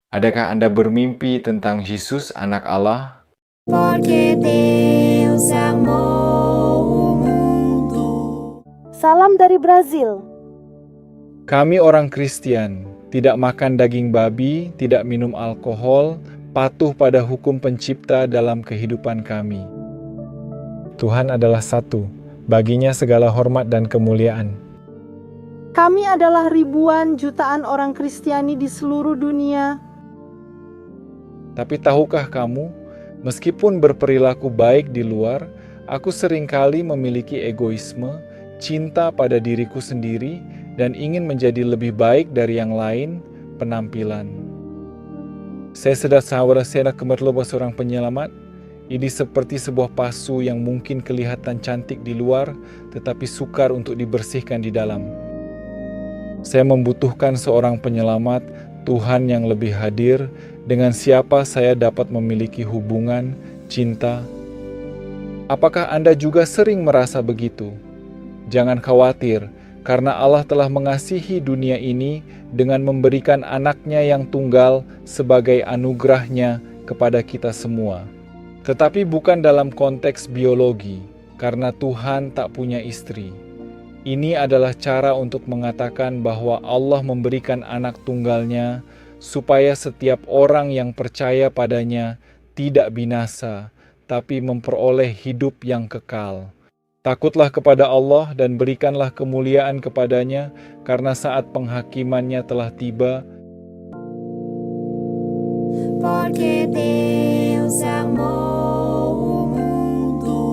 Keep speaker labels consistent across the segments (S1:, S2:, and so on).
S1: Adakah Anda bermimpi tentang Yesus, Anak Allah?
S2: Porque Deus amou o mundo.
S3: Salam dari Brazil.
S4: Kami orang Kristen, tidak makan daging babi, tidak minum alkohol, patuh pada hukum pencipta dalam kehidupan kami. Tuhan adalah satu, baginya segala hormat dan kemuliaan.
S3: Kami adalah ribuan jutaan orang Kristiani di seluruh dunia.
S4: Tapi tahukah kamu, meskipun berperilaku baik di luar, aku seringkali memiliki egoisme, cinta pada diriku sendiri, dan ingin menjadi lebih baik dari yang lain, penampilan. Saya sedang sawara-sena kemerloba seorang penyelamat. Ini seperti sebuah pasu yang mungkin kelihatan cantik di luar, tetapi sukar untuk dibersihkan di dalam. Saya membutuhkan seorang penyelamat, Tuhan yang lebih hadir, dengan siapa saya dapat memiliki hubungan, cinta. Apakah Anda juga sering merasa begitu? Jangan khawatir, karena Allah telah mengasihi dunia ini dengan memberikan anaknya yang tunggal sebagai anugerahnya kepada kita semua. Tetapi bukan dalam konteks biologi, karena Tuhan tak punya istri. Ini adalah cara untuk mengatakan bahwa Allah memberikan anak tunggalnya supaya setiap orang yang percaya padanya tidak binasa, tapi memperoleh hidup yang kekal. Takutlah kepada Allah dan berikanlah kemuliaan kepadanya, karena saat penghakimannya telah tiba.
S2: Porque Deus amou o mundo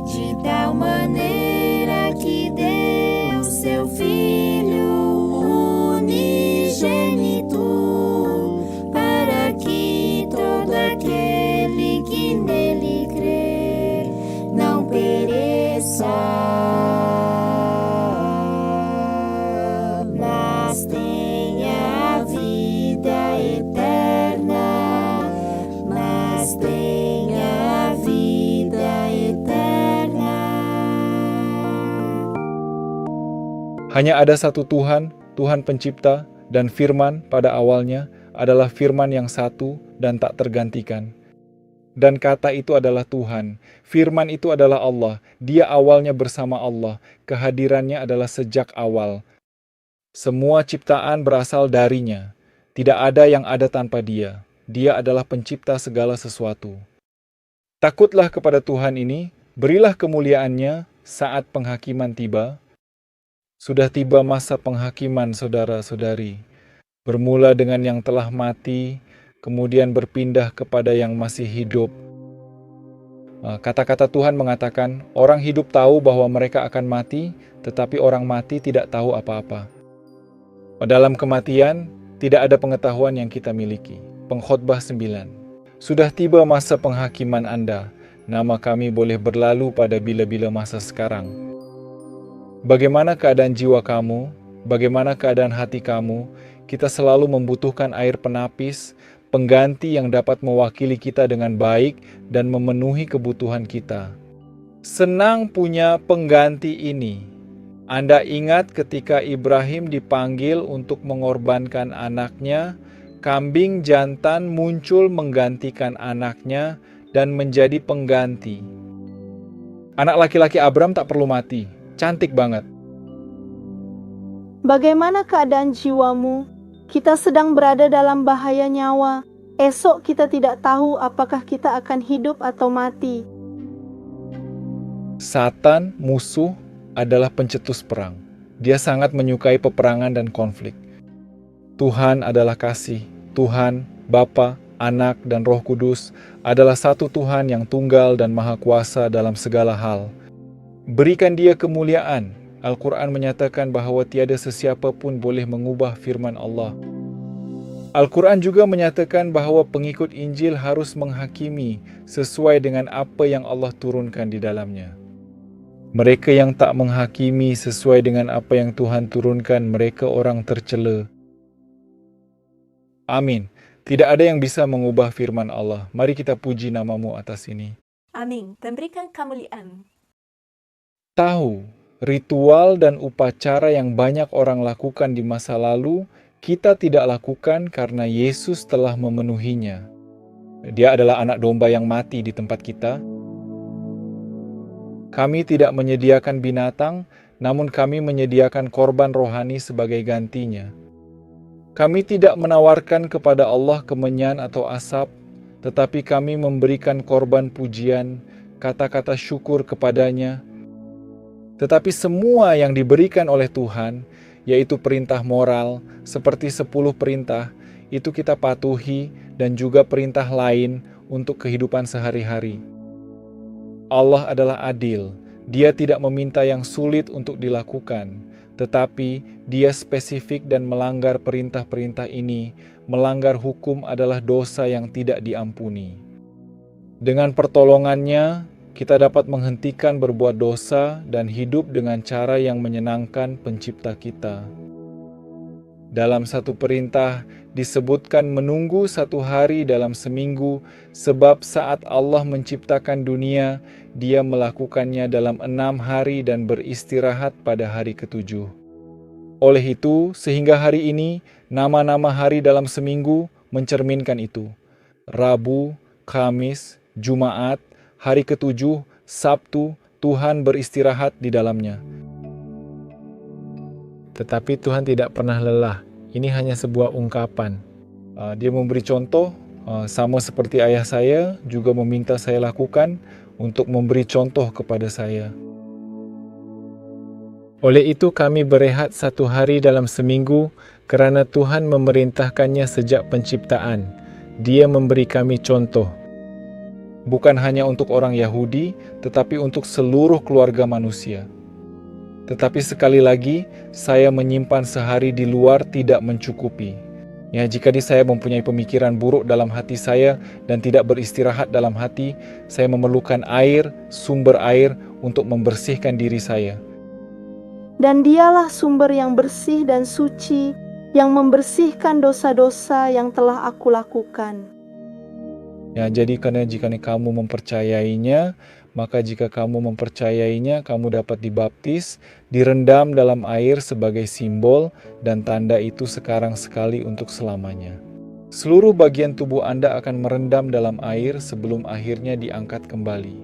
S2: de tal maneira que deu seu Filho unigênito, para que todo aquele que nele crer não pereça, mas tenha a vida eterna, mas tenha a vida eterna.
S4: Hanya ada satu Tuhan, Tuhan pencipta, dan firman pada awalnya adalah firman yang satu dan tak tergantikan. Dan kata itu adalah Tuhan, firman itu adalah Allah, dia awalnya bersama Allah, kehadirannya adalah sejak awal. Semua ciptaan berasal darinya, tidak ada yang ada tanpa dia, dia adalah pencipta segala sesuatu. Takutlah kepada Tuhan ini, berilah kemuliaannya saat penghakiman tiba. Sudah tiba masa penghakiman saudara-saudari, bermula dengan yang telah mati, kemudian berpindah kepada yang masih hidup. Kata-kata Tuhan mengatakan, orang hidup tahu bahwa mereka akan mati, tetapi orang mati tidak tahu apa-apa. Dalam kematian, tidak ada pengetahuan yang kita miliki. Pengkhotbah 9. Sudah tiba masa penghakiman Anda, nama kami boleh berlalu pada bila-bila masa sekarang. Bagaimana keadaan jiwa kamu? Bagaimana keadaan hati kamu? Kita selalu membutuhkan air penapis, pengganti yang dapat mewakili kita dengan baik dan memenuhi kebutuhan kita. Senang punya pengganti ini. Anda ingat ketika Ibrahim dipanggil untuk mengorbankan anaknya, kambing jantan muncul menggantikan anaknya dan menjadi pengganti. Anak laki-laki Abram tak perlu mati. Cantik banget.
S3: Bagaimana keadaan jiwamu? Kita sedang berada dalam bahaya nyawa. Esok kita tidak tahu apakah kita akan hidup atau mati.
S4: Satan, musuh, adalah pencetus perang. Dia sangat menyukai peperangan dan konflik. Tuhan adalah kasih. Tuhan, Bapa, Anak, dan Roh Kudus adalah satu Tuhan yang tunggal dan maha kuasa dalam segala hal. Berikan dia kemuliaan. Al-Quran menyatakan bahwa tiada sesiapa pun boleh mengubah firman Allah. Al-Quran juga menyatakan bahwa pengikut Injil harus menghakimi sesuai dengan apa yang Allah turunkan di dalamnya. Mereka yang tak menghakimi sesuai dengan apa yang Tuhan turunkan, mereka orang tercela. Amin. Tidak ada yang bisa mengubah firman Allah. Mari kita puji nama-Mu atas ini.
S5: Amin. Dan berikan kemuliaan.
S4: Tahu, ritual dan upacara yang banyak orang lakukan di masa lalu kita tidak lakukan karena Yesus telah memenuhinya. Dia adalah anak domba yang mati di tempat kita. Kami tidak menyediakan binatang, namun kami menyediakan korban rohani sebagai gantinya. Kami tidak menawarkan kepada Allah kemenyan atau asap, tetapi kami memberikan korban pujian, kata-kata syukur kepadanya. Tetapi semua yang diberikan oleh Tuhan, yaitu perintah moral, seperti 10 perintah, itu kita patuhi dan juga perintah lain untuk kehidupan sehari-hari. Allah adalah adil. Dia tidak meminta yang sulit untuk dilakukan, tetapi Dia spesifik dan melanggar perintah-perintah ini. Melanggar hukum adalah dosa yang tidak diampuni. Dengan pertolongannya, kita dapat menghentikan berbuat dosa dan hidup dengan cara yang menyenangkan Pencipta kita. Dalam satu perintah disebutkan menunggu 1 hari dalam seminggu, sebab saat Allah menciptakan dunia, Dia melakukannya dalam 6 hari dan beristirahat pada hari ke-7. Oleh itu, sehingga hari ini, nama-nama hari dalam seminggu mencerminkan itu. Rabu, Kamis, Jumaat, hari ke-7, Sabtu, Tuhan beristirahat di dalamnya. Tetapi Tuhan tidak pernah lelah. Ini hanya sebuah ungkapan. Dia memberi contoh, sama seperti ayah saya juga meminta saya lakukan untuk memberi contoh kepada saya. Oleh itu kami berehat 1 hari dalam seminggu kerana Tuhan memerintahkannya sejak penciptaan. Dia memberi kami contoh. Bukan hanya untuk orang Yahudi, tetapi untuk seluruh keluarga manusia. Tetapi sekali lagi, saya menyimpan sehari di luar tidak mencukupi. Ya, jika saya mempunyai pemikiran buruk dalam hati saya dan tidak beristirahat dalam hati, saya memerlukan air, sumber air untuk membersihkan diri saya.
S3: Dan Dialah sumber yang bersih dan suci, yang membersihkan dosa-dosa yang telah aku lakukan.
S4: Ya, jadi karena jika kamu mempercayainya, maka jika kamu mempercayainya, kamu dapat dibaptis, direndam dalam air sebagai simbol, dan tanda itu sekarang sekali untuk selamanya. Seluruh bagian tubuh Anda akan merendam dalam air sebelum akhirnya diangkat kembali.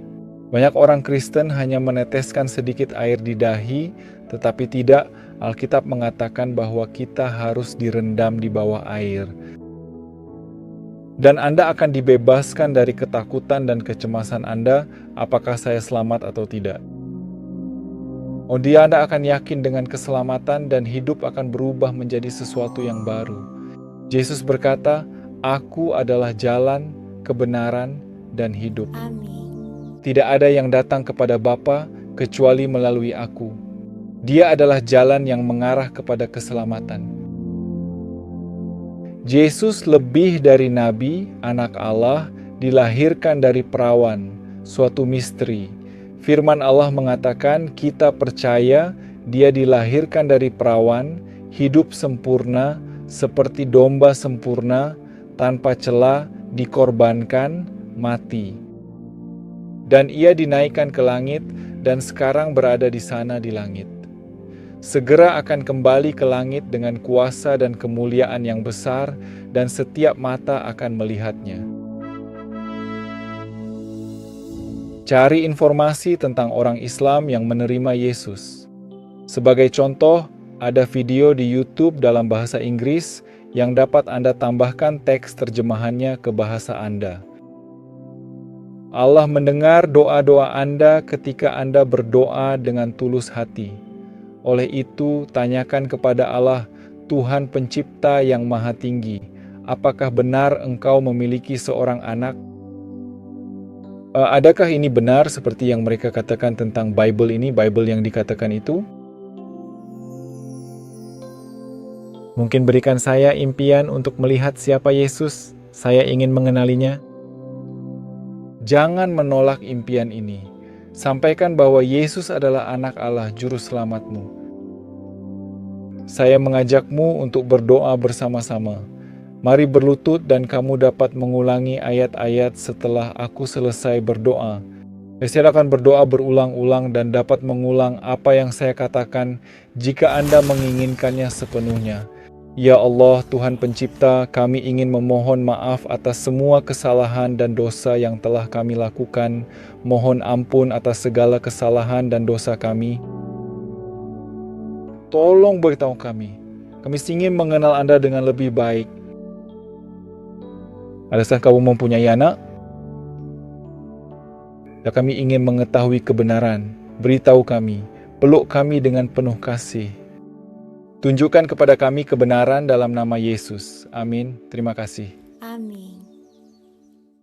S4: Banyak orang Kristen hanya meneteskan sedikit air di dahi, tetapi tidak. Alkitab mengatakan bahwa kita harus direndam di bawah air. Dan Anda akan dibebaskan dari ketakutan dan kecemasan Anda, apakah saya selamat atau tidak. Anda akan yakin dengan keselamatan dan hidup akan berubah menjadi sesuatu yang baru. Yesus berkata, "Aku adalah jalan, kebenaran, dan hidup.
S2: Amin.
S4: Tidak ada yang datang kepada Bapa kecuali melalui aku. Dia adalah jalan yang mengarah kepada keselamatan." Yesus lebih dari nabi, anak Allah, dilahirkan dari perawan, suatu misteri. Firman Allah mengatakan kita percaya Dia dilahirkan dari perawan, hidup sempurna, seperti domba sempurna, tanpa cela, dikorbankan, mati. Dan Ia dinaikkan ke langit dan sekarang berada di sana di langit. Segera akan kembali ke langit dengan kuasa dan kemuliaan yang besar, dan setiap mata akan melihatnya. Cari informasi tentang orang Islam yang menerima Yesus. Sebagai contoh, ada video di YouTube dalam bahasa Inggris yang dapat Anda tambahkan teks terjemahannya ke bahasa Anda. Allah mendengar doa-doa Anda ketika Anda berdoa dengan tulus hati. Oleh itu, tanyakan kepada Allah, Tuhan Pencipta yang Maha Tinggi, apakah benar Engkau memiliki seorang anak? Adakah ini benar seperti yang mereka katakan tentang Bible ini, Bible yang dikatakan itu? Mungkin berikan saya impian untuk melihat siapa Yesus, saya ingin mengenalinya. Jangan menolak impian ini. Sampaikan bahwa Yesus adalah anak Allah, juru selamatmu. Saya mengajakmu untuk berdoa bersama-sama. Mari berlutut dan kamu dapat mengulangi ayat-ayat setelah aku selesai berdoa. Saya akan berdoa berulang-ulang dan dapat mengulang apa yang saya katakan jika Anda menginginkannya sepenuhnya. Ya Allah, Tuhan Pencipta, kami ingin memohon maaf atas semua kesalahan dan dosa yang telah kami lakukan. Mohon ampun atas segala kesalahan dan dosa kami. Tolong beritahu kami. Kami ingin mengenal Anda dengan lebih baik. Adakah kamu mempunyai anak? Dan kami ingin mengetahui kebenaran. Beritahu kami, peluk kami dengan penuh kasih. Tunjukkan kepada kami kebenaran dalam nama Yesus. Amin. Terima kasih.
S2: Amin.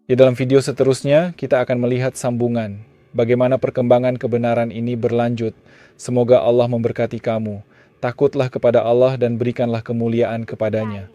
S4: Di dalam video seterusnya, kita akan melihat sambungan. Bagaimana perkembangan kebenaran ini berlanjut. Semoga Allah memberkati kamu. Takutlah kepada Allah dan berikanlah kemuliaan kepadanya.